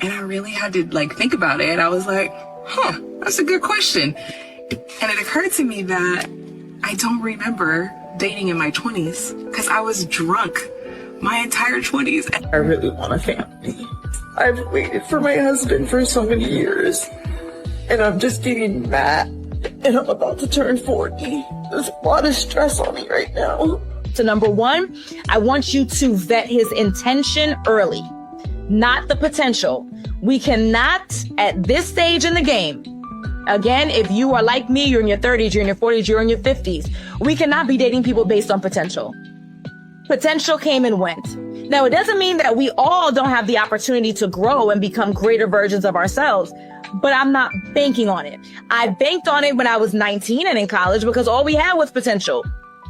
And I really had to like think about it. I was like, that's a good question. And it occurred to me that I don't remember dating in my 20s because I was drunk my entire 20s. I really want a family. I've waited for my husband for so many years, and I'm just getting mad, and I'm about to turn 40. There's a lot of stress on me right now. So number one, I want you to vet his intention early, not the potential. We cannot, at this stage in the game, again, if you are like me, you're in your 30s, you're in your 40s, you're in your 50s, we cannot be dating people based on potential. Potential came and went. Now, it doesn't mean that we all don't have the opportunity to grow and become greater versions of ourselves, but I'm not banking on it. I banked on it when I was 19 and in college because all we had was potential.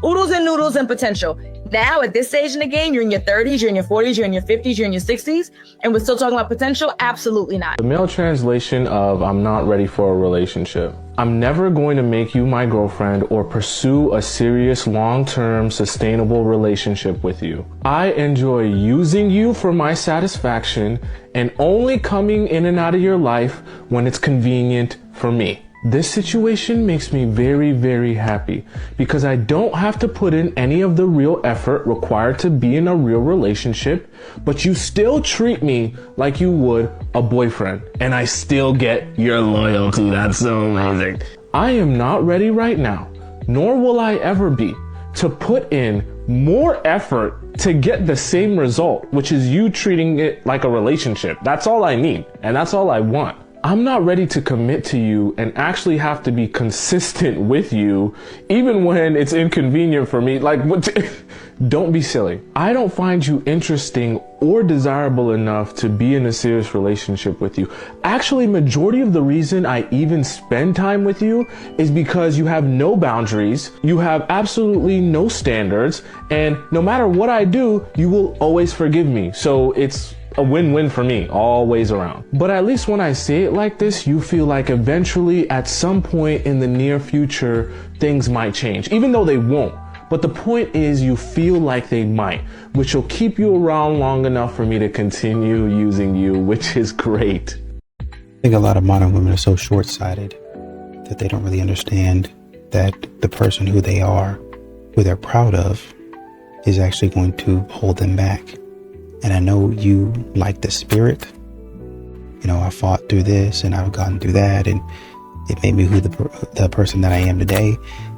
Oodles and noodles and potential. Now, at this stage in the game, you're in your 30s, you're in your 40s, you're in your 50s, you're in your 60s, and we're still talking about potential? Absolutely not. The male translation of I'm not ready for a relationship. I'm never going to make you my girlfriend or pursue a serious, long-term, sustainable relationship with you. I enjoy using you for my satisfaction and only coming in and out of your life when it's convenient for me. This situation makes me very, very happy because I don't have to put in any of the real effort required to be in a real relationship, but you still treat me like you would a boyfriend, and I still get your loyalty. That's so amazing. I am not ready right now, nor will I ever be, to put in more effort to get the same result, which is you treating it like a relationship. That's all I need, and that's all I want. I'm not ready to commit to you and actually have to be consistent with you, even when it's inconvenient for me. Like, don't be silly. I don't find you interesting or desirable enough to be in a serious relationship with you. Actually, majority of the reason I even spend time with you is because you have no boundaries, you have absolutely no standards, and no matter what I do, you will always forgive me. So it's a win-win for me all ways around. But at least when I say it like this, you feel like eventually at some point in the near future, things might change, even though they won't. But the point is you feel like they might, which will keep you around long enough for me to continue using you, which is great. I think a lot of modern women are so short-sighted that they don't really understand that the person who they are, who they're proud of, is actually going to hold them back. And I know you like the spirit. You know, I fought through this and I've gotten through that, and it made me who the person that I am today.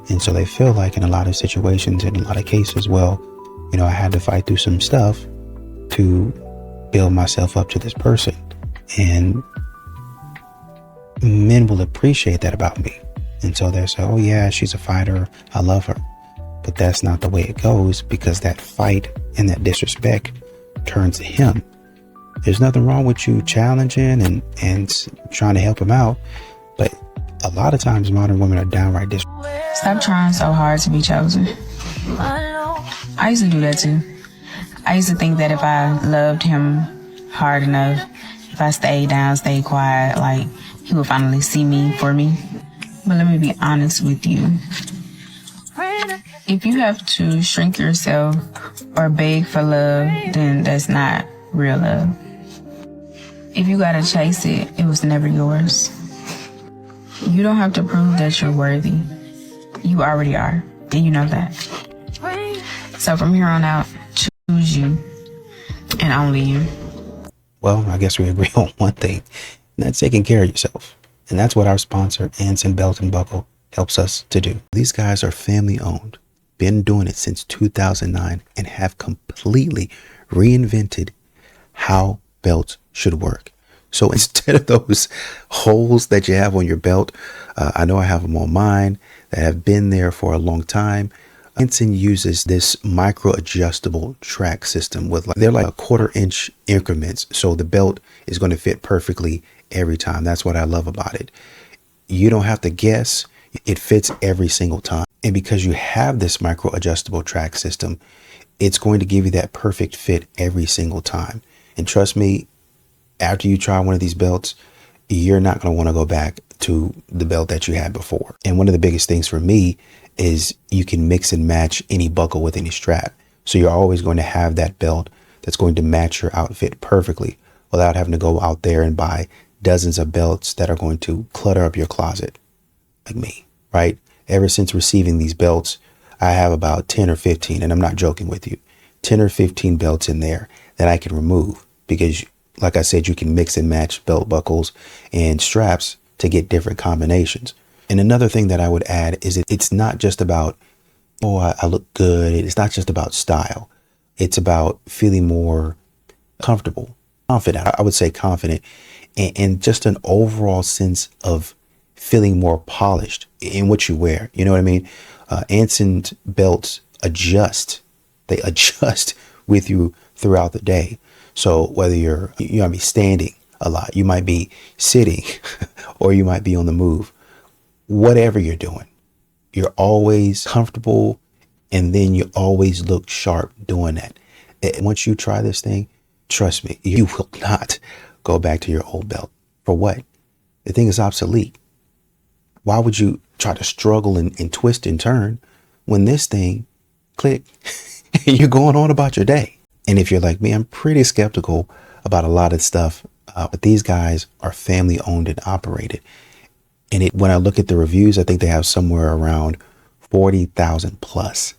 And so they feel like in a lot of situations, in a lot of cases, well, you know, I had to fight through some stuff to build myself up to this person. And men will appreciate that about me. And so they'll say, oh yeah, she's a fighter, I love her. But that's not the way it goes, because that fight and that disrespect turns to him. There's nothing wrong with you challenging and trying to help him out, but a lot of times modern women are downright disrespectful. Stop trying so hard to be chosen. I used to do that too. I used to think that if I loved him hard enough, if I stayed down, stayed quiet, like he would finally see me for me. But let me be honest with you. If you have to shrink yourself or beg for love, then that's not real love. If you gotta chase it, it was never yours. You don't have to prove that you're worthy. You already are, and you know that. So from here on out, choose you, and only you. Well, I guess we agree on one thing, and that's taking care of yourself. And that's what our sponsor, Anson Belt and Buckle, helps us to do. These guys are family owned, been doing it since 2009, and have completely reinvented how belts should work. So instead of those holes that you have on your belt, I know I have them on mine that have been there for a long time. Anson uses this micro adjustable track system with they're like 1/4 inch increments. So the belt is going to fit perfectly every time. That's what I love about it. You don't have to guess. It fits every single time. And because you have this micro adjustable track system, it's going to give you that perfect fit every single time. And trust me, after you try one of these belts, you're not going to want to go back to the belt that you had before. And one of the biggest things for me is you can mix and match any buckle with any strap. So you're always going to have that belt that's going to match your outfit perfectly. without having to go out there and buy dozens of belts that are going to clutter up your closet, like me, right? Ever since receiving these belts, I have about 10 or 15, and I'm not joking with you, 10 or 15 belts in there that I can remove because, like I said, you can mix and match belt buckles and straps to get different combinations. And another thing that I would add is it's not just about, oh, I look good. It's not just about style. It's about feeling more comfortable, confident. I would say confident, and just an overall sense of feeling more polished in what you wear. You know what I mean? Anson belts adjust. They adjust with you throughout the day. So whether you might be standing a lot, you might be sitting, or you might be on the move, whatever you're doing, you're always comfortable, and then you always look sharp doing that. And once you try this thing, trust me, you will not go back to your old belt. For what? The thing is obsolete. Why would you try to struggle and twist and turn when this thing, click, you're going on about your day? And if you're like me, I'm pretty skeptical about a lot of stuff, but these guys are family owned and operated. And when I look at the reviews, I think they have somewhere around 40,000 plus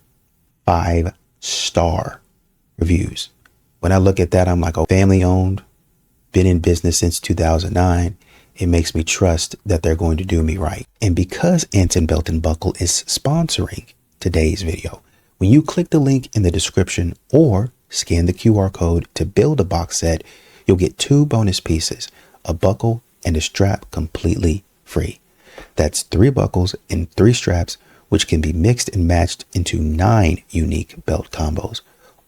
5-star reviews. When I look at that, I'm like, oh, family owned, been in business since 2009. It makes me trust that they're going to do me right. And because Anson Belt & Buckle is sponsoring today's video, when you click the link in the description or scan the QR code to build a box set, you'll get 2 bonus pieces, a buckle and a strap, completely free. That's 3 buckles and 3 straps, which can be mixed and matched into 9 unique belt combos,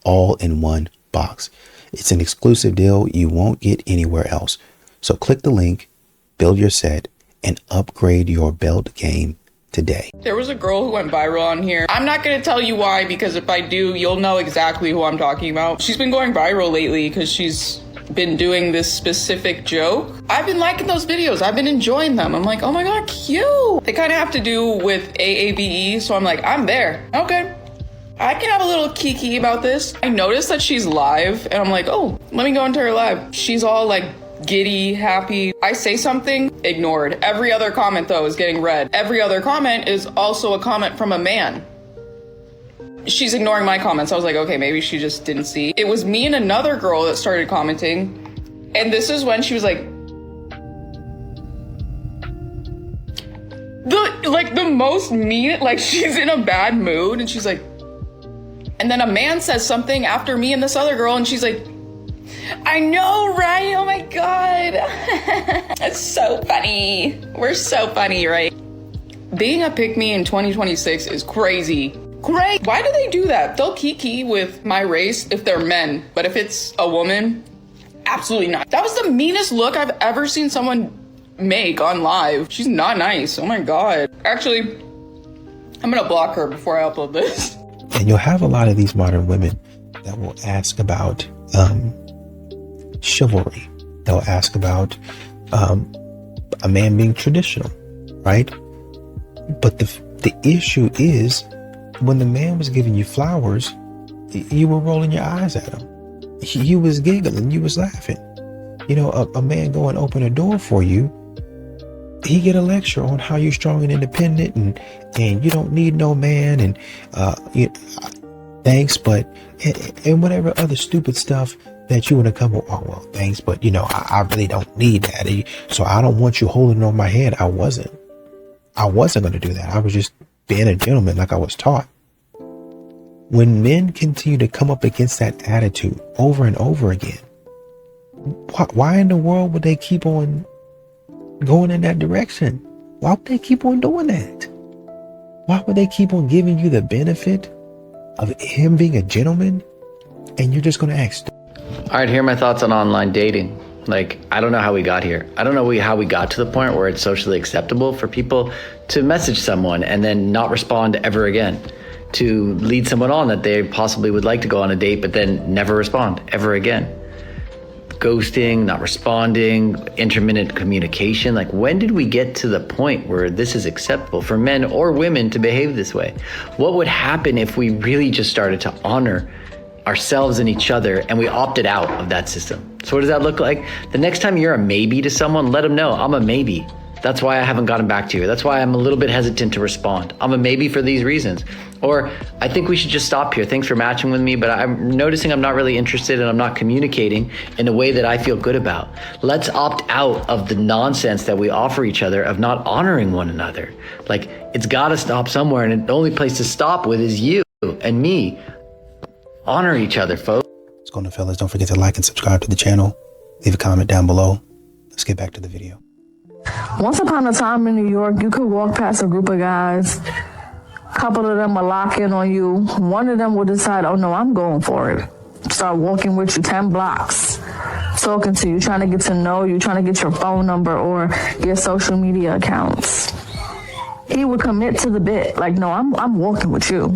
all in one box. It's an exclusive deal you won't get anywhere else. So click the link, build your set, and upgrade your belt game today. There was a girl who went viral on here. I'm not gonna tell you why, because if I do, you'll know exactly who I'm talking about. She's been going viral lately because she's been doing this specific joke. I've been liking those videos. I've been enjoying them. I'm like, oh my God, cute. They kind of have to do with AAVE, so I'm like, I'm there. Okay. I can have a little kiki about this. I noticed that she's live, and I'm like, oh, let me go into her live. She's all like giddy, happy. I say something, ignored. Every other comment, though, is getting read. Every other comment is also a comment from a man. She's ignoring my comments. I was like, okay, maybe she just didn't see. It was me and another girl that started commenting. And this is when she was like, the most mean, like she's in a bad mood. And she's like, and then a man says something after me and this other girl. And she's like, I know, right? Oh my God. It's so funny. We're so funny, right? Being a pick-me in 2026 is crazy. Great. Why do they do that? They'll kiki with my race if they're men, but if it's a woman, absolutely not. That was the meanest look I've ever seen someone make on live. She's not nice. Oh my God. Actually, I'm gonna block her before I upload this. And you'll have a lot of these modern women that will ask about chivalry. They'll ask about a man being traditional, right? But the issue is, when the man was giving you flowers, you were rolling your eyes at him. You was giggling, you was laughing. You know, a man go and open a door for you, he get a lecture on how you're strong and independent, and you don't need no man, and thanks, but and whatever other stupid stuff that you want to come with. Oh well, thanks, but you know, I really don't need that, so I don't want you holding on my hand. I wasn't going to do that. I was just being a gentleman like I was taught. When men continue to come up against that attitude over and over again, why in the world would they keep on going in that direction? Why would they keep on doing that? Why would they keep on giving you the benefit of him being a gentleman, and you're just going to act? All right, here are my thoughts on online dating. Like, I don't know how we got here. I don't know how we got to the point where it's socially acceptable for people to message someone and then not respond ever again, to lead someone on that they possibly would like to go on a date, but then never respond ever again. Ghosting, not responding, intermittent communication. Like, when did we get to the point where this is acceptable for men or women to behave this way? What would happen if we really just started to honor ourselves and each other, and we opted out of that system. So what does that look like? The next time you're a maybe to someone, let them know I'm a maybe. That's why I haven't gotten back to you. That's why I'm a little bit hesitant to respond. I'm a maybe for these reasons. Or I think we should just stop here. Thanks for matching with me, but I'm noticing I'm not really interested and I'm not communicating in a way that I feel good about. Let's opt out of the nonsense that we offer each other of not honoring one another. Like, it's gotta stop somewhere, and the only place to stop with is you and me. Honor each other, folks. What's going on, fellas? Don't forget to like and subscribe to the channel. Leave a comment down below. Let's get back to the video. Once upon a time in New York, you could walk past a group of guys. A couple of them will lock in on you. One of them will decide, oh no, I'm going for it. Start walking with you 10 blocks, talking to you, trying to get to know you, trying to get your phone number or your social media accounts. He would commit to the bit, like, no, I'm walking with you.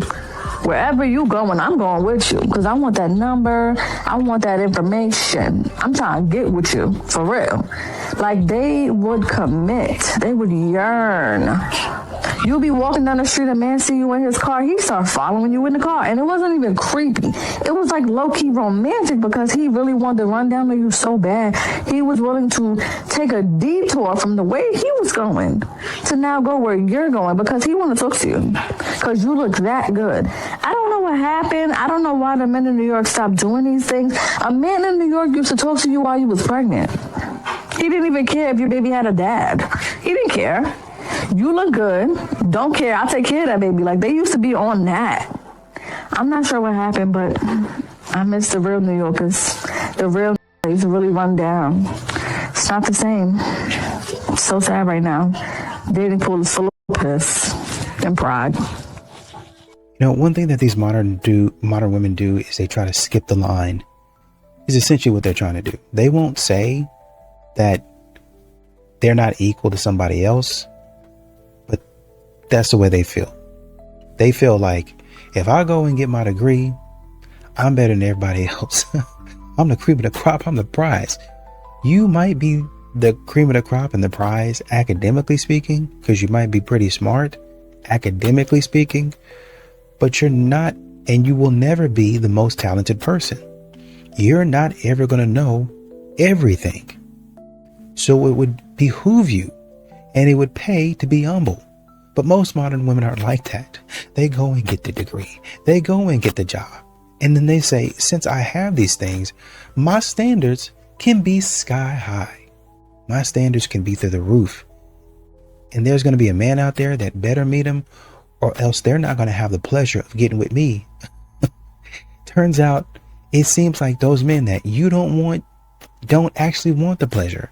Wherever you going, I'm going with you because I want that number. I want that information. I'm trying to get with you, for real. Like, they would commit. They would yearn. You'll be walking down the street, a man see you in his car, he start following you in the car. And it wasn't even creepy. It was like low-key romantic because he really wanted to run down to you so bad. He was willing to take a detour from the way he was going to now go where you're going because he want to talk to you because you look that good. I don't know what happened. I don't know why the men in New York stopped doing these things. A man in New York used to talk to you while you was pregnant. He didn't even care if your baby had a dad. He didn't care. You look good. Don't care. I'll take care of that baby. Like, they used to be on that. I'm not sure what happened, but I miss the real New Yorkers. The real used to really run down. It's not the same. It's so sad right now. Dating pool is full of piss and pride. You know, one thing that these modern women do is they try to skip the line. Is essentially what they're trying to do. They won't say that they're not equal to somebody else, but that's the way they feel. They feel like if I go and get my degree, I'm better than everybody else. I'm the cream of the crop. I'm the prize. You might be the cream of the crop and the prize academically speaking, because you might be pretty smart academically speaking, but you're not, and you will never be the most talented person. You're not ever going to know everything. So it would behoove you and it would pay to be humble. But most modern women aren't like that. They go and get the degree. They go and get the job. And then they say, since I have these things, my standards can be sky high. My standards can be through the roof. And there's going to be a man out there that better meet him, or else they're not going to have the pleasure of getting with me. Turns out, it seems like those men that you don't want don't actually want the pleasure.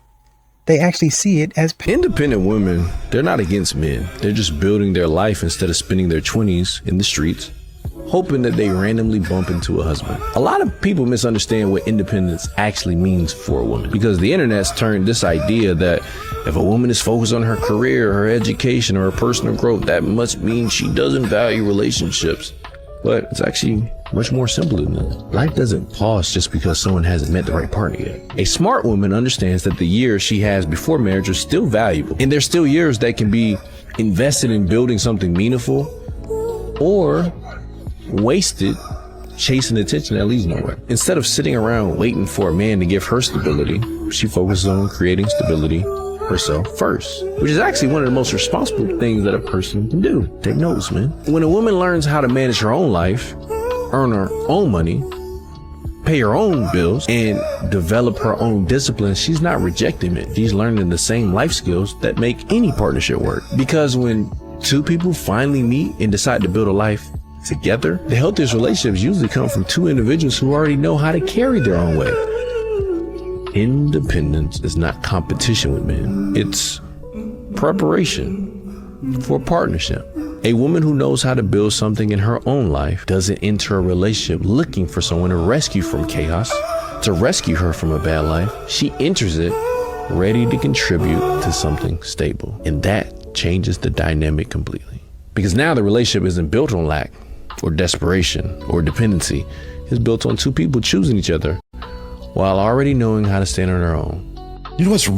They actually see it as independent women. They're not against men. They're just building their life instead of spending their 20s in the streets, hoping that they randomly bump into a husband. A lot of people misunderstand what independence actually means for a woman, because the internet's turned this idea that if a woman is focused on her career, her education, or her personal growth, that must mean she doesn't value relationships. But it's actually much more simple than that. Life doesn't pause just because someone hasn't met the right partner yet. A smart woman understands that the years she has before marriage are still valuable, and there's still years that can be invested in building something meaningful, or wasted chasing attention that leads nowhere. Instead of sitting around waiting for a man to give her stability, she focuses on creating stability herself first, which is actually one of the most responsible things that a person can do. Take notes, man. When a woman learns how to manage her own life, earn her own money, pay her own bills, and develop her own discipline, she's not rejecting it. She's learning the same life skills that make any partnership work. Because when two people finally meet and decide to build a life together, the healthiest relationships usually come from two individuals who already know how to carry their own weight. Independence is not competition with men. It's preparation for partnership. A woman who knows how to build something in her own life doesn't enter a relationship looking for someone to rescue from chaos, to rescue her from a bad life. She enters it ready to contribute to something stable. And that changes the dynamic completely. Because now the relationship isn't built on lack or desperation or dependency. It's built on two people choosing each other while already knowing how to stand on their own. You know what's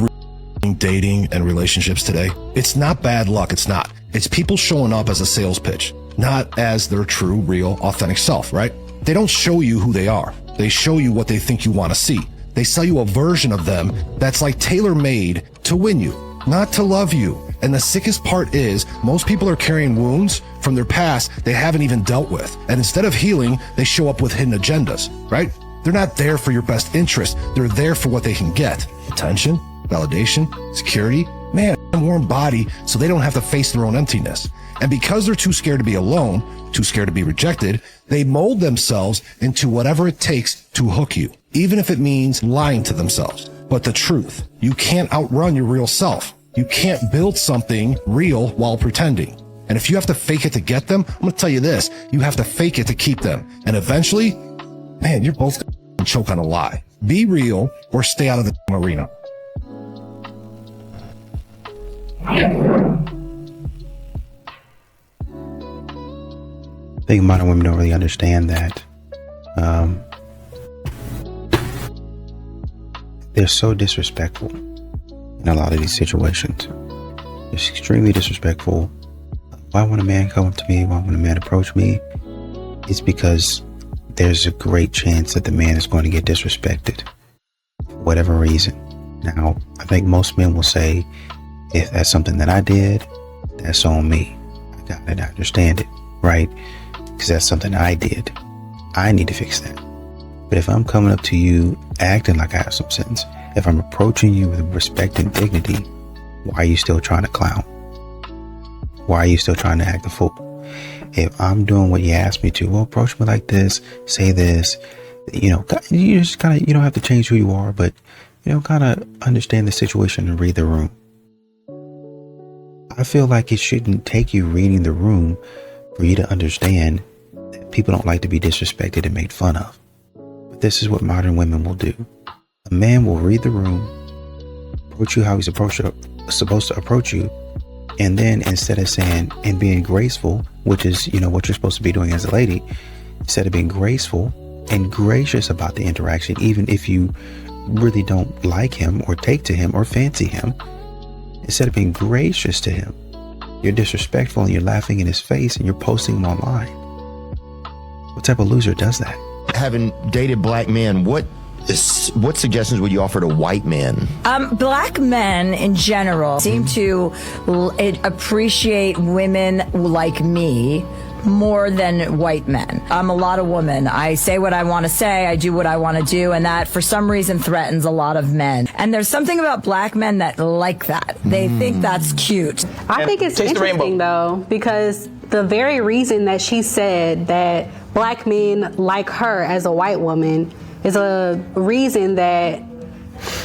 dating and relationships today? It's not bad luck. It's not. It's people showing up as a sales pitch, not as their true, real, authentic self, right? They don't show you who they are. They show you what they think you want to see. They sell you a version of them that's like tailor-made to win you, not to love you. And the sickest part is most people are carrying wounds from their past they haven't even dealt with. And instead of healing, they show up with hidden agendas, right? They're not there for your best interest. They're there for what they can get. Attention, validation, security, man, a warm body so they don't have to face their own emptiness. And because they're too scared to be alone, too scared to be rejected, they mold themselves into whatever it takes to hook you, even if it means lying to themselves. But the truth, you can't outrun your real self. You can't build something real while pretending. And if you have to fake it to get them, I'm going to tell you this, you have to fake it to keep them. And eventually, man, you're both going to choke on a lie. Be real or stay out of the arena. I think modern women don't really understand that they're so disrespectful in a lot of these situations. It's extremely disrespectful. Why would a man come up to me? Why would a man approach me? It's because there's a great chance that the man is going to get disrespected for whatever reason. Now, I think most men will say, if that's something that I did, that's on me. I got it. I understand it, right? Because that's something I did. I need to fix that. But if I'm coming up to you acting like I have some sense, if I'm approaching you with respect and dignity, why are you still trying to clown? Why are you still trying to act a fool? If I'm doing what you asked me to, well, approach me like this, say this, you just kind of, you don't have to change who you are, but, kind of understand the situation and read the room. I feel like it shouldn't take you reading the room for you to understand that people don't like to be disrespected and made fun of. But this is what modern women will do. A man will read the room, approach you how he's supposed to approach you, and then instead of saying and being graceful, which is, what you're supposed to be doing as a lady, instead of being graceful and gracious about the interaction, even if you really don't like him or take to him or fancy him, instead of being gracious to him, you're disrespectful and you're laughing in his face and you're posting him online. What type of loser does that? Having dated black men, what suggestions would you offer to white men? Black men in general seem to appreciate women like me more than white men. I'm a lot of woman. I say what I want to say. I do what I want to do. And that for some reason threatens a lot of men. And there's something about black men that like that. They think that's cute. I think it's interesting though, because the very reason that she said that black men like her as a white woman is a reason that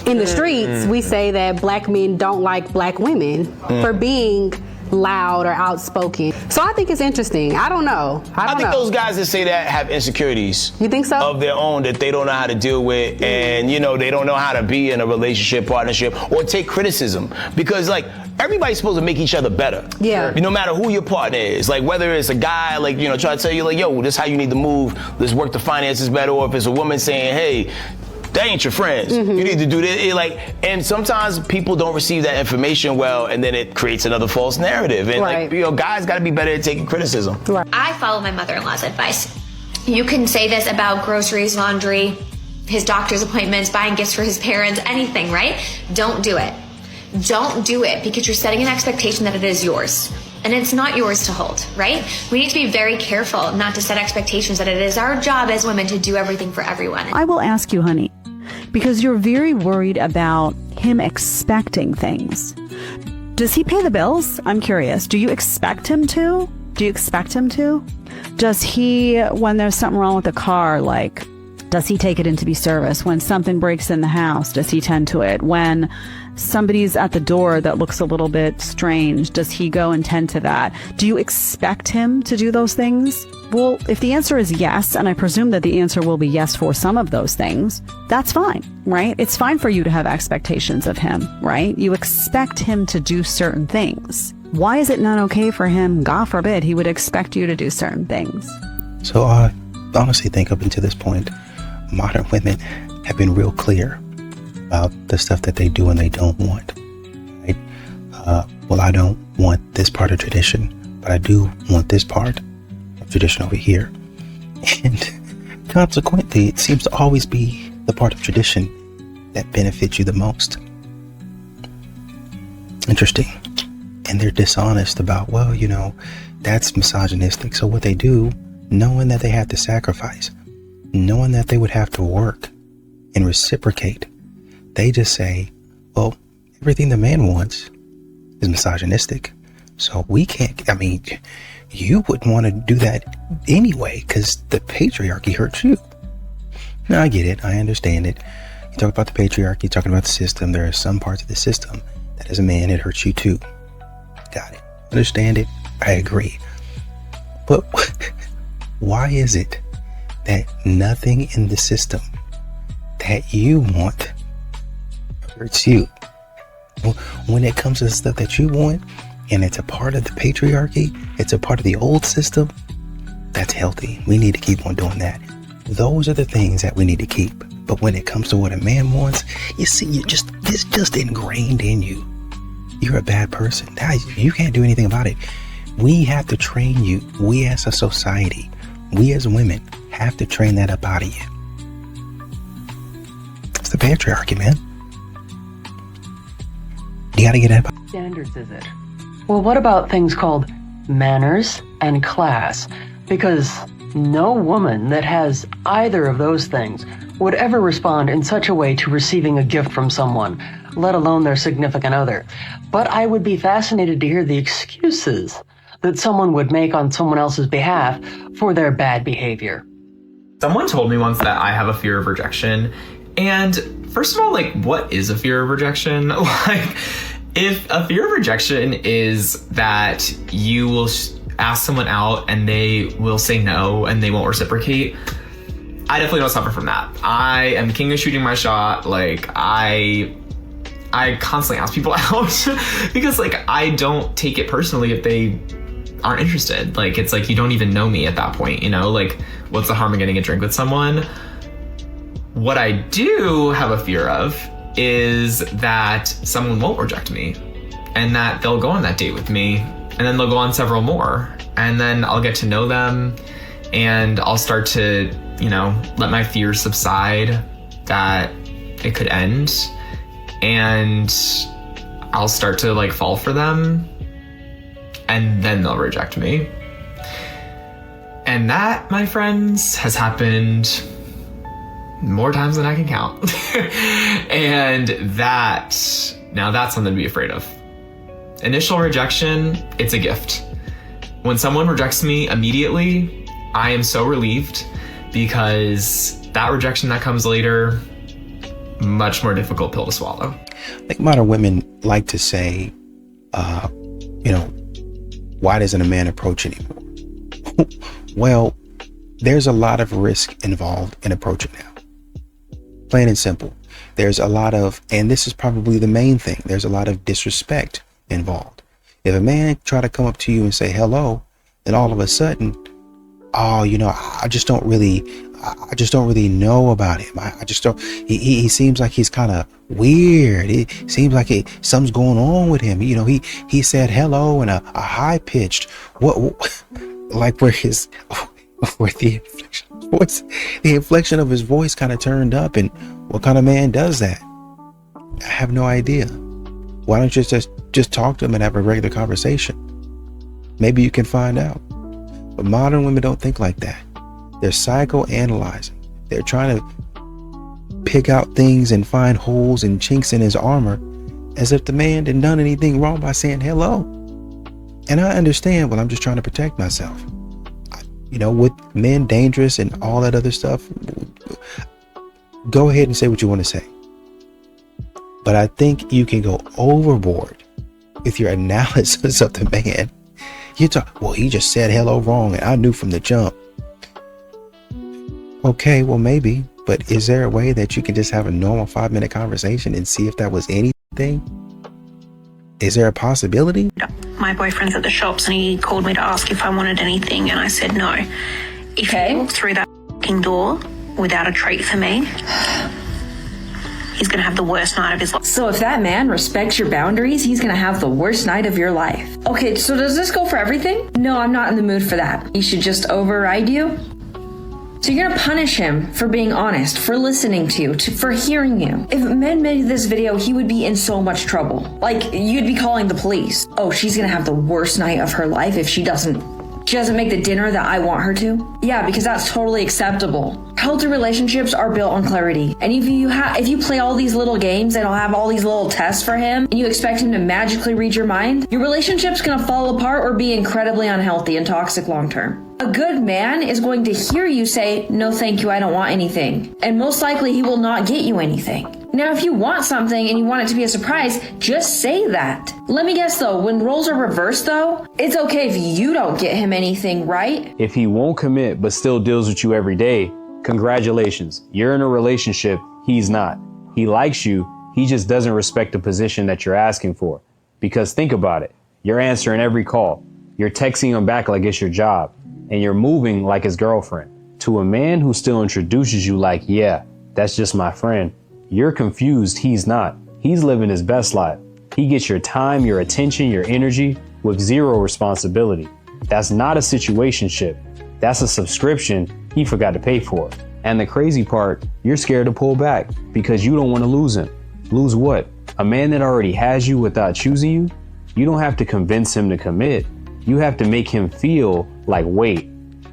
in the streets we say that black men don't like black women for being loud or outspoken. So I think it's interesting. I don't know. I think those guys that say that have insecurities. You think so? Of their own that they don't know how to deal with, and they don't know how to be in a relationship, partnership, or take criticism. Because everybody's supposed to make each other better. Yeah. No matter who your partner is. Whether it's a guy try to tell you yo, this is how you need to move, let's work the finances better, or if it's a woman saying, hey, they ain't your friends. You need to do this. And sometimes people don't receive that information well, and then it creates another false narrative. And guys got to be better at taking criticism. Right. I follow my mother-in-law's advice. You can say this about groceries, laundry, his doctor's appointments, buying gifts for his parents, anything, right? Don't do it. Don't do it because you're setting an expectation that it is yours. And it's not yours to hold, right? We need to be very careful not to set expectations that it is our job as women to do everything for everyone. I will ask you, honey, because you're very worried about him expecting things. Does he pay the bills? I'm curious. Do you expect him to? Does he, when there's something wrong with the car, does he take it in to be serviced? When something breaks in the house, does he tend to it? When somebody's at the door that looks a little bit strange, does he go and tend to that? Do you expect him to do those things? Well, if the answer is yes, and I presume that the answer will be yes for some of those things, that's fine, right? It's fine for you to have expectations of him, right? You expect him to do certain things. Why is it not okay for him, God forbid, he would expect you to do certain things? So I honestly think up until this point, modern women have been real clear about the stuff that they do and they don't want, right? Well, I don't want this part of tradition, but I do want this part of tradition over here. And Consequently, it seems to always be the part of tradition that benefits you the most. Interesting. And they're dishonest about, well, you know, that's misogynistic. So what they do, knowing that they have to sacrifice, knowing that they would have to work and reciprocate, they just say, well, everything the man wants is misogynistic. So we can't, I mean, you wouldn't want to do that anyway because the patriarchy hurts you. Now, I get it. I understand it. You talk about the patriarchy, you're talking about the system. There are some parts of the system that as a man, it hurts you too. Got it. Understand it. I agree. But why is it that nothing in the system that you want hurts you? When it comes to the stuff that you want, and it's a part of the patriarchy, it's a part of the old system, that's healthy. We need to keep on doing that. Those are the things that we need to keep. But when it comes to what a man wants, you see, it's just ingrained in you. You're a bad person. You can't do anything about it. We have to train you. We as a society, we as women have to train that up out of you. It's the patriarchy, man. You gotta get up. Standards is it? Well, what about things called manners and class? Because no woman that has either of those things would ever respond in such a way to receiving a gift from someone, let alone their significant other. But I would be fascinated to hear the excuses that someone would make on someone else's behalf for their bad behavior. Someone told me once that I have a fear of rejection. And first of all, like, what is a fear of rejection? Like, if a fear of rejection is that you will ask someone out and they will say no and they won't reciprocate, I definitely don't suffer from that. I am king of shooting my shot. Like, I constantly ask people out because, like, I don't take it personally if they aren't interested. Like, it's like, you don't even know me at that point, you know? Like, what's the harm in getting a drink with someone? What I do have a fear of is that someone won't reject me and that they'll go on that date with me and then they'll go on several more and then I'll get to know them and I'll start to, you know, let my fears subside that it could end and I'll start to, like, fall for them and then they'll reject me. And that, my friends, has happened more times than I can count. And now that's something to be afraid of. Initial rejection, it's a gift. When someone rejects me immediately, I am so relieved because that rejection that comes later, much more difficult pill to swallow. Like, modern women like to say, you know, why doesn't a man approach anymore? Well, there's a lot of risk involved in approaching now. Plain and simple. There's a lot of, and this is probably the main thing, there's a lot of disrespect involved. If a man try to come up to you and say hello, then all of a sudden, oh, you know, I just don't really know about him. I just don't, he seems like he's kind of weird. It seems like something's going on with him. You know, he said hello in a high pitched, like where the inflection of his voice kind of turned up. And what kind of man does that? I have no idea. Why don't you just talk to him and have a regular conversation? Maybe you can find out. But modern women don't think like that. They're psychoanalyzing. They're trying to pick out things and find holes and chinks in his armor as if the man didn't done anything wrong by saying hello. And I understand, but I'm just trying to protect myself. You know, with men dangerous and all that other stuff, go ahead and say what you want to say. But I think you can go overboard with your analysis of the man. You talk, well, he just said hello wrong and I knew from the jump. Okay, well, maybe, but is there a way that you can just have a normal 5-minute conversation and see if that was anything? Is there a possibility? My boyfriend's at the shops and he called me to ask if I wanted anything and I said no. If he walks through that fucking door without a treat for me, he's going to have the worst night of his life. So if that man respects your boundaries, he's going to have the worst night of your life. Okay, so does this go for everything? No, I'm not in the mood for that. He should just override you? So you're gonna punish him for being honest, for listening to you, for hearing you. If men made this video, he would be in so much trouble. Like, you'd be calling the police. Oh, she's gonna have the worst night of her life if she doesn't make the dinner that I want her to. Yeah, because that's totally acceptable. Healthy relationships are built on clarity. And if you play all these little games and I'll have all these little tests for him and you expect him to magically read your mind, your relationship's gonna fall apart or be incredibly unhealthy and toxic long term. A good man is going to hear you say, no thank you, I don't want anything. And most likely he will not get you anything. Now, if you want something and you want it to be a surprise, just say that. Let me guess though, when roles are reversed though, it's okay if you don't get him anything, right? If he won't commit but still deals with you every day, congratulations. You're in a relationship, he's not. He likes you, he just doesn't respect the position that you're asking for. Because think about it, you're answering every call. You're texting him back like it's your job. And you're moving like his girlfriend. To a man who still introduces you like, yeah, that's just my friend, you're confused, he's not. He's living his best life. He gets your time, your attention, your energy with zero responsibility. That's not a situationship. That's a subscription he forgot to pay for. And the crazy part, you're scared to pull back because you don't want to lose him. Lose what? A man that already has you without choosing you? You don't have to convince him to commit. You have to make him feel like, wait,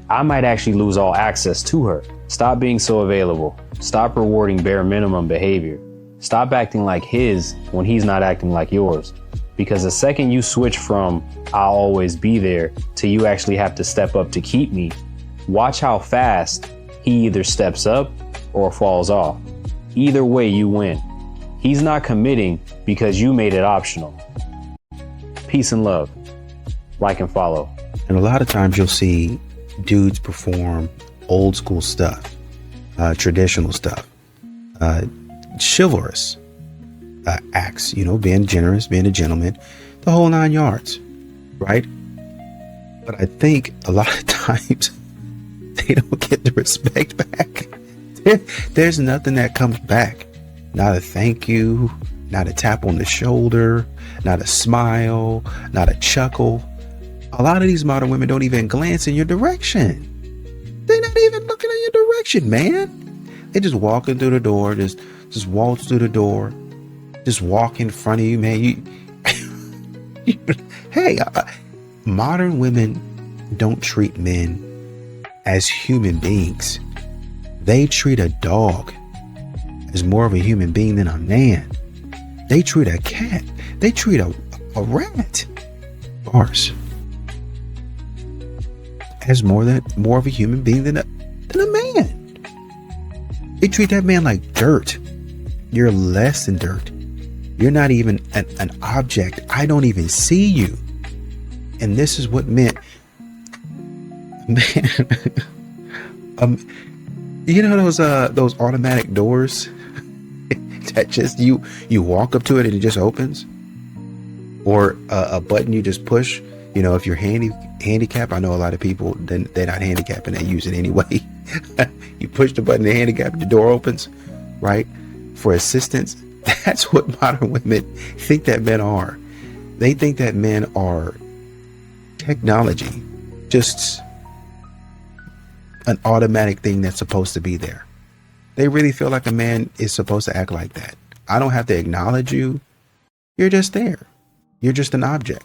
I might actually lose all access to her. Stop being so available. Stop rewarding bare minimum behavior. Stop acting like his when he's not acting like yours. Because the second you switch from I'll always be there to you actually have to step up to keep me, watch how fast he either steps up or falls off. Either way, you win. He's not committing because you made it optional. Peace and love. Like and follow. And a lot of times you'll see dudes perform old school stuff, traditional stuff, chivalrous acts, being generous, being a gentleman, the whole 9 yards, right? But I think a lot of times they don't get the respect back. There's nothing that comes back. Not a thank you, not a tap on the shoulder, not a smile, not a chuckle. A lot of these modern women don't even glance in your direction. They're not even looking in your direction, man. They just walking through the door, just waltz through the door, just walk in front of you, man. Hey, modern women don't treat men as human beings. They treat a dog as more of a human being than a man. They treat a cat. They treat a rat. Bars. As more of a human being than a man. They treat that man like dirt. You're less than dirt. You're not even an object. I don't even see you. And this is what meant, man. Those automatic doors that just you walk up to it and it just opens, or a button you just push. If you're handicapped, I know a lot of people, they're not handicapped and they use it anyway. You push the button, the handicap, the door opens, right? For assistance. That's what modern women think that men are. They think that men are technology, just an automatic thing that's supposed to be there. They really feel like a man is supposed to act like that. I don't have to acknowledge you. You're just there. You're just an object.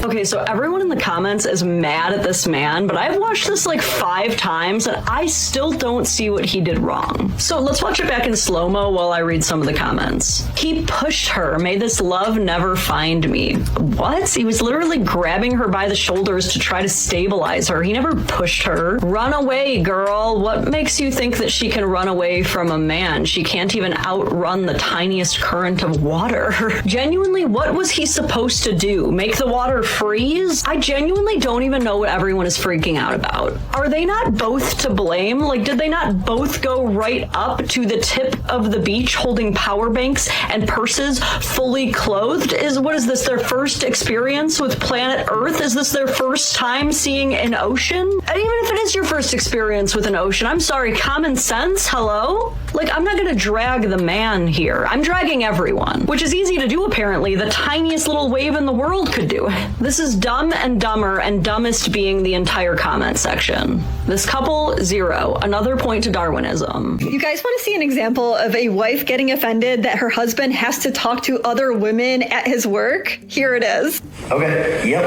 Okay, so everyone in the comments is mad at this man, but I've watched this like 5 times and I still don't see what he did wrong. So let's watch it back in slow-mo while I read some of the comments. He pushed her, may this love never find me. What? He was literally grabbing her by the shoulders to try to stabilize her. He never pushed her. Run away, girl. What makes you think that she can run away from a man? She can't even outrun the tiniest current of water. Genuinely, what was he supposed to do? Make the water freeze? I genuinely don't even know what everyone is freaking out about. Are they not both to blame? Like, did they not both go right up to the tip of the beach holding power banks and purses fully clothed? What is this, their first experience with planet Earth? Is this their first time seeing an ocean? And even if it is your first experience with an ocean, I'm sorry, common sense? Hello? Like, I'm not gonna drag the man here. I'm dragging everyone, which is easy to do apparently. The tiniest little wave in the world could do it. This is dumb and dumber, and dumbest being the entire comment section. This couple, 0. Another point to Darwinism. You guys want to see an example of a wife getting offended that her husband has to talk to other women at his work? Here it is. Okay, yep.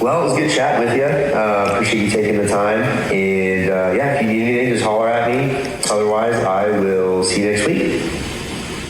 Well, it was good chatting with you. Appreciate you taking the time. And yeah, if you need anything, just holler at me. Otherwise, I will see you next week.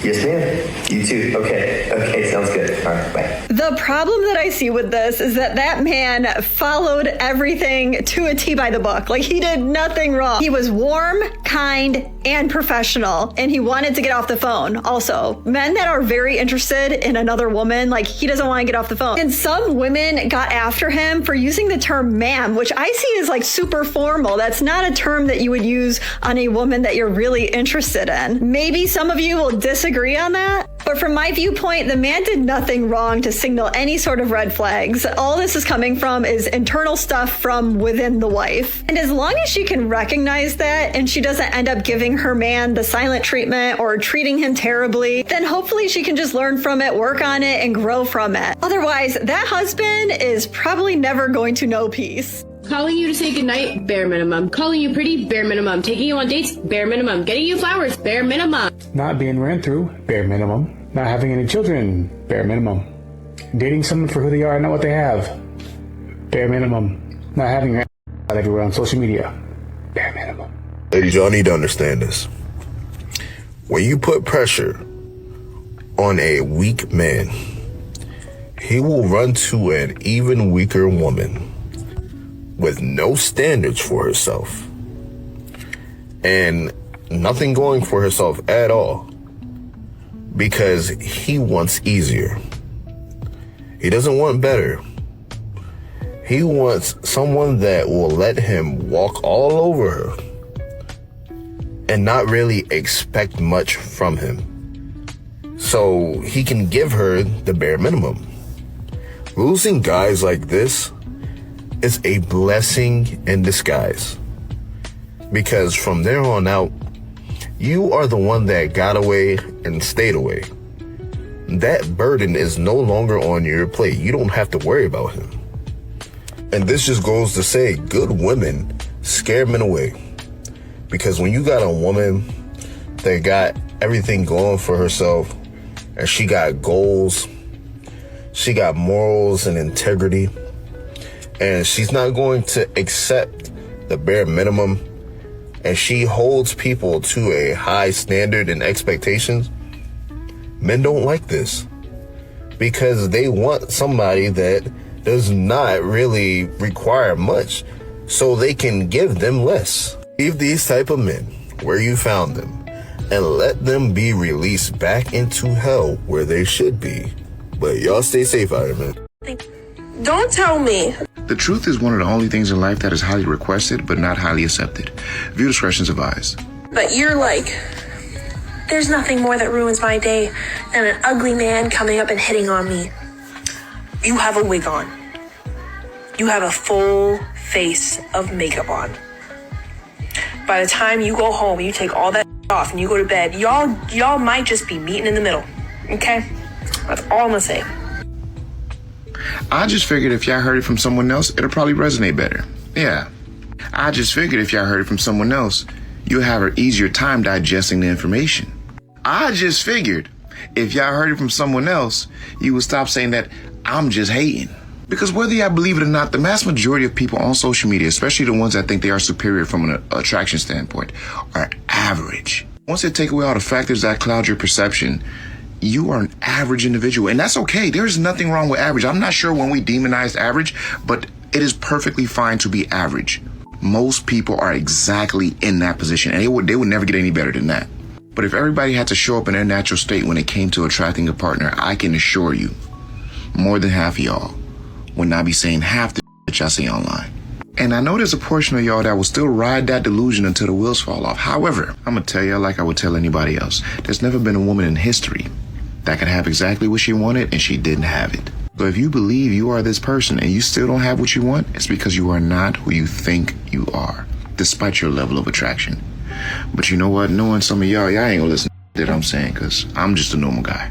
Yes, ma'am. You too. Okay, sounds good. All right, bye. The problem that I see with this is that man followed everything to a T by the book. Like, he did nothing wrong. He was warm, kind, and professional, and he wanted to get off the phone. Also, men that are very interested in another woman, like, he doesn't want to get off the phone. And some women got after him for using the term ma'am, which I see as like super formal. That's not a term that you would use on a woman that you're really interested in. Maybe some of you will disagree on that, but from my viewpoint, the man did nothing wrong to signal any sort of red flags. All this is coming from is internal stuff from within the wife. And as long as she can recognize that and she doesn't end up giving her man the silent treatment or treating him terribly, then hopefully she can just learn from it, work on it, and grow from it. Otherwise, that husband is probably never going to know peace. Calling you to say goodnight, bare minimum. Calling you pretty, bare minimum. Taking you on dates, bare minimum. Getting you flowers, bare minimum. Not being ran through, bare minimum. Not having any children, bare minimum. Dating someone for who they are and not what they have, bare minimum. Not having your out everywhere on social media, bare minimum. Ladies, y'all need to understand this. When you put pressure on a weak man, he will run to an even weaker woman with no standards for herself and nothing going for herself at all because he wants easier. He doesn't want better. He wants someone that will let him walk all over her and not really expect much from him, so he can give her the bare minimum. Losing guys like this is a blessing in disguise, because from there on out, you are the one that got away and stayed away. That burden is no longer on your plate. You don't have to worry about him. And this just goes to say, good women scare men away. Because when you got a woman that got everything going for herself, and she got goals, she got morals and integrity, and she's not going to accept the bare minimum, and she holds people to a high standard and expectations, men don't like this because they want somebody that does not really require much so they can give them less. Leave these type of men where you found them and let them be released back into hell where they should be. But y'all stay safe out here, man. Don't tell me. The truth is one of the only things in life that is highly requested but not highly accepted. View discretion is advised. But you're like, there's nothing more that ruins my day than an ugly man coming up and hitting on me. You have a wig on. You have a full face of makeup on. By the time you go home, you take all that off and you go to bed, y'all might just be meeting in the middle. Okay? That's all I'm gonna say. I just figured if y'all heard it from someone else, it'll probably resonate better. Yeah. I just figured if y'all heard it from someone else, you'll have an easier time digesting the information. I just figured if y'all heard it from someone else, you would stop saying that I'm just hating. Because whether y'all believe it or not, the mass majority of people on social media, especially the ones that think they are superior from an attraction standpoint, are average. Once they take away all the factors that cloud your perception, you are an average individual, and that's okay. There's nothing wrong with average. I'm not sure when we demonize average, but it is perfectly fine to be average. Most people are exactly in that position, and they would never get any better than that. But if everybody had to show up in their natural state when it came to attracting a partner, I can assure you, more than half of y'all would not be saying half the that y'all see online. And I know there's a portion of y'all that will still ride that delusion until the wheels fall off. However, I'm gonna tell y'all like I would tell anybody else. There's never been a woman in history that could have exactly what she wanted and she didn't have it. So if you believe you are this person and you still don't have what you want, it's because you are not who you think you are, despite your level of attraction. But you know what? Knowing some of y'all ain't gonna listen to that I'm saying, because I'm just a normal guy.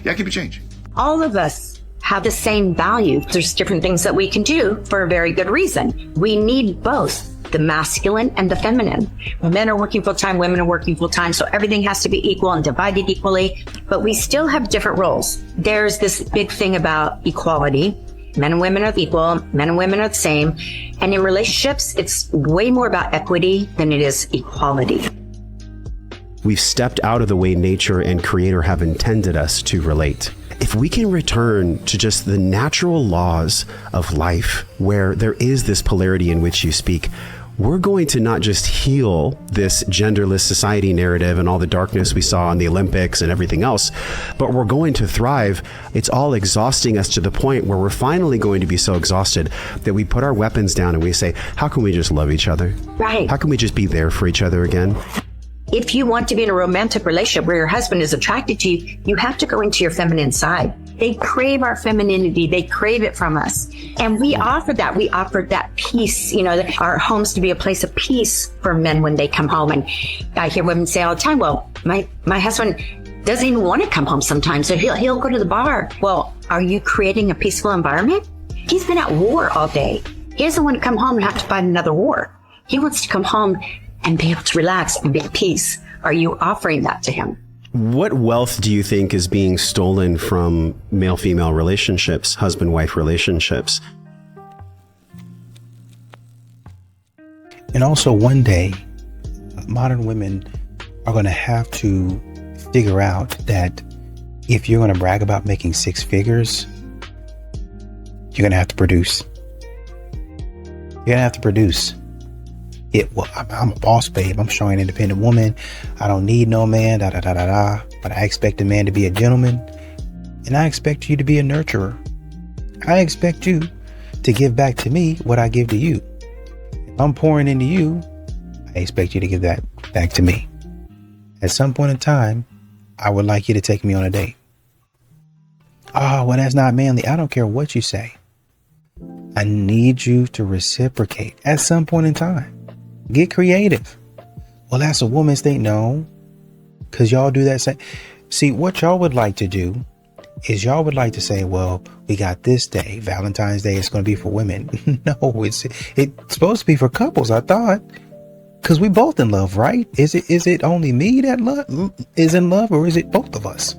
Y'all keep it changing. All of us have the same value. There's different things that we can do for a very good reason. We need both the masculine and the feminine. Men are working full-time, women are working full-time, so everything has to be equal and divided equally, but we still have different roles. There's this big thing about equality. Men and women are equal, men and women are the same, and in relationships, it's way more about equity than it is equality. We've stepped out of the way nature and creator have intended us to relate. If we can return to just the natural laws of life, where there is this polarity in which you speak, we're going to not just heal this genderless society narrative and all the darkness we saw in the Olympics and everything else, but we're going to thrive. It's all exhausting us to the point where we're finally going to be so exhausted that we put our weapons down and we say, how can we just love each other? Right. How can we just be there for each other again? If you want to be in a romantic relationship where your husband is attracted to you, you have to go into your feminine side. They crave our femininity. They crave it from us. And we offer that. We offer that peace, our homes to be a place of peace for men when they come home. And I hear women say all the time, well, my husband doesn't even want to come home sometimes, so he'll go to the bar. Well, are you creating a peaceful environment? He's been at war all day. He doesn't want to come home and have to fight another war. He wants to come home and be able to relax and be at peace. Are you offering that to him? What wealth do you think is being stolen from male-female relationships, husband-wife relationships? And also one day, modern women are going to have to figure out that if you're going to brag about making six figures, you're going to have to produce. You're going to have to produce. Well, I'm a boss, babe. I'm showing an independent woman. I don't need no man, But I expect a man to be a gentleman. And I expect you to be a nurturer. I expect you to give back to me what I give to you. If I'm pouring into you, I expect you to give that back to me. At some point in time, I would like you to take me on a date. Well, that's not manly. I don't care what you say. I need you to reciprocate at some point in time. Get creative. Well, that's a woman's thing. No, because y'all do that same. See, what y'all would like to do is y'all would like to say, well, we got this day, Valentine's Day, it's going to be for women. No, it's supposed to be for couples, I thought. Because we both in love, right? Is it only me that is in love, or is it both of us?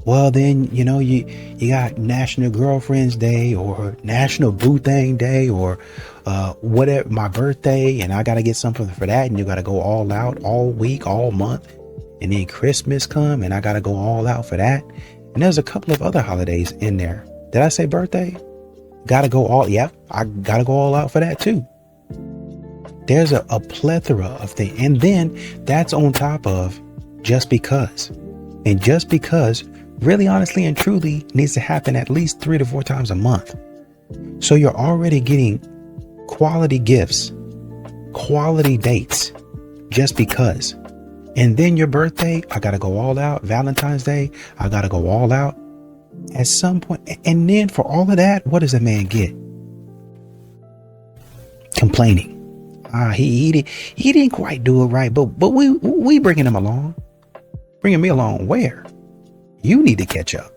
Well, then, you got National Girlfriend's Day or National Boo Thing Day or whatever, my birthday, and I got to get something for that. And you got to go all out all week, all month. And then Christmas come and I got to go all out for that. And there's a couple of other holidays in there. Did I say birthday? Got to go all, yeah, I got to go all out for that too. There's a plethora of things. And then that's on top of just because. And just because really, honestly, and truly needs to happen at least 3 to 4 times a month. So you're already getting quality gifts, quality dates, just because. And then your birthday, I got to go all out. Valentine's Day, I got to go all out at some point. And then for all of that, what does a man get? Complaining. He didn't quite do it right, but we bringing him along. Bringing me along where? You need to catch up.